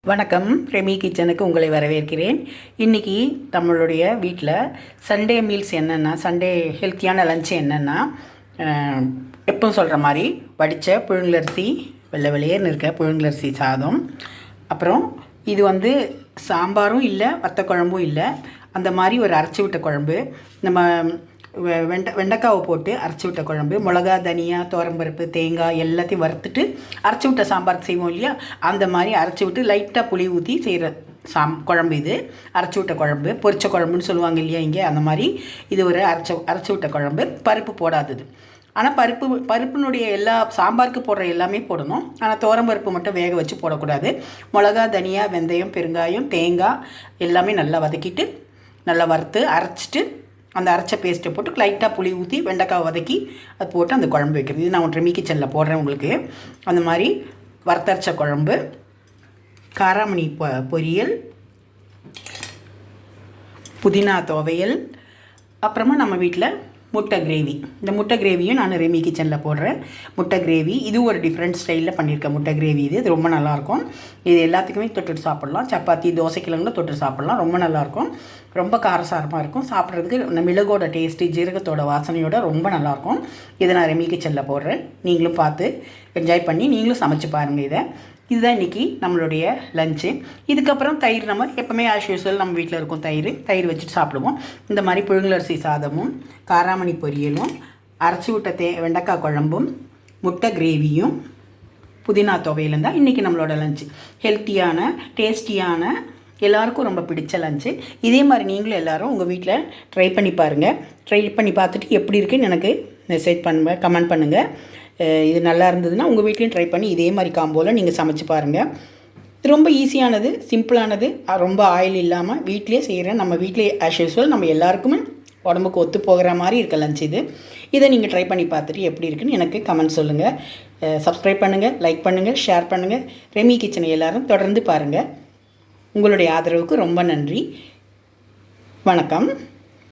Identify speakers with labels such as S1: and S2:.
S1: வணக்கம். ரெமி கிச்சனுக்கு உங்களை வரவேற்கிறேன். இன்றைக்கி நம்மளுடைய வீட்டில் சண்டே மீல்ஸ் என்னென்னா, சண்டே ஹெல்த்தியான லஞ்ச் என்னென்னா, எப்பவும் சொல்கிற மாதிரி வடித்த புழுங்கலரிசி, வெள்ளை வெளியேன்னு இருக்க புழுங்கலரிசி சாதம். அப்புறம் இது சாம்பாரும் இல்லை, வத்த குழம்பும் இல்லை, அந்த மாதிரி ஒரு அரைச்சி விட்ட குழம்பு. நம்ம வெண்டைக்காவை போட்டு அரைச்சி விட்ட குழம்பு, மிளகா, தனியா, துவரம்பருப்பு, தேங்காய் எல்லாத்தையும் வறுத்துட்டு அரைச்சி விட்ட சாம்பார் செய்வோம் இல்லையா, அந்த மாதிரி அரைச்சி விட்டு லைட்டாக புளி ஊற்றி செய்கிற குழம்பு. இது அரைச்சி விட்ட குழம்பு, பொரிச்ச குழம்புன்னு சொல்லுவாங்க இல்லையா இங்கே, அந்த மாதிரி இது ஒரு அரைச்சி விட்ட குழம்பு. பருப்பு போடாதது. ஆனால் பருப்பினுடைய எல்லா சாம்பாருக்கு போடுற எல்லாமே போடணும். ஆனால் துவரம்பருப்பு மட்டும் வேக வச்சு போடக்கூடாது. மிளகா, தனியா, வெந்தயம், பெருங்காயம், தேங்காய் எல்லாமே நல்லா வதக்கிட்டு நல்லா வறுத்து அரைச்சிட்டு அந்த அரைச்ச பேஸ்ட்டை போட்டு லைட்டாக புளி ஊற்றி வெண்டைக்காய் வதக்கி அது போட்டு அந்த குழம்பு வைக்கிறது. இது நான் ரெமி கிச்சனில் போடுறேன் உங்களுக்கு. அந்த மாதிரி வறுத்தரைச்ச குழம்பு, காராமணி பொரியல், புதினா துவையல், அப்புறமா நம்ம வீட்டில் முட்டை கிரேவி. இந்த முட்டை கிரேவியும் நான் ரெமி கிச்சனில் போடுறேன். முட்டை கிரேவி இது ஒரு டிஃப்ரெண்ட் ஸ்டைலில் பண்ணியிருக்கேன். முட்டை கிரேவி இது ரொம்ப நல்லாயிருக்கும். இது எல்லாத்துக்குமே தொட்டுட்டு சாப்பிட்லாம். சப்பாத்தி, தோசைக்கிழங்குல தொட்டு சாப்பிட்லாம். ரொம்ப நல்லாயிருக்கும். ரொம்ப காரசாரமாக இருக்கும். சாப்பிட்றதுக்கு மிளகோட டேஸ்ட்டு, ஜீரகத்தோட வாசனையோட ரொம்ப நல்லாயிருக்கும். இதை நான் ரெமி கிச்சனில் போடுறேன். நீங்களும் பார்த்து என்ஜாய் பண்ணி நீங்களும் சமைச்சு பாருங்கள். இதுதான் இன்றைக்கி நம்மளுடைய லஞ்சு. இதுக்கப்புறம் தயிர், நம்ம எப்போவுமே ஆஸ் யூஸ்வல் நம்ம வீட்டில் இருக்கும் தயிர் வச்சுட்டு சாப்பிடுவோம். இந்த மாதிரி புழுங்கலரிசி சாதமும், காராமணி பொரியலும், அரைச்சி விட்ட வெண்டைக்காய் குழம்பும், முட்டை கிரேவியும், புதினா துவையலும் தான் இன்றைக்கி நம்மளோட லஞ்சு. ஹெல்த்தியான, டேஸ்டியான, எல்லாருக்கும் ரொம்ப பிடிச்ச லஞ்சு. இதே மாதிரி நீங்களும் எல்லோரும் உங்கள் வீட்டில் ட்ரை பண்ணி பாருங்கள். ட்ரை பண்ணி பார்த்துட்டு எப்படி இருக்குன்னு எனக்கு மெசேஜ் பண்ணுங்கள், கமெண்ட் பண்ணுங்கள். இது நல்லா இருந்ததுன்னா உங்கள் வீட்லேயும் ட்ரை பண்ணி இதே மாதிரி காம்போவில் நீங்கள் சமைச்சு பாருங்கள். இது ரொம்ப ஈஸியானது, சிம்பிளானது, ரொம்ப ஆயில் இல்லாமல் வீட்டிலே செய்கிறேன். நம்ம வீட்டிலே ஆஸ் யூஸ்வல் நம்ம எல்லாருக்குமே உடம்புக்கு ஒத்து போகிற மாதிரி இருக்க லஞ்ச் இது. இதை நீங்கள் ட்ரை பண்ணி பார்த்துட்டு எப்படி இருக்குன்னு எனக்கு கமெண்ட் சொல்லுங்கள். சப்ஸ்கிரைப் பண்ணுங்கள், லைக் பண்ணுங்கள், ஷேர் பண்ணுங்கள். ரெமி கிச்சனை எல்லோரும் தொடர்ந்து பாருங்கள். உங்களுடைய ஆதரவுக்கு ரொம்ப நன்றி. வணக்கம்.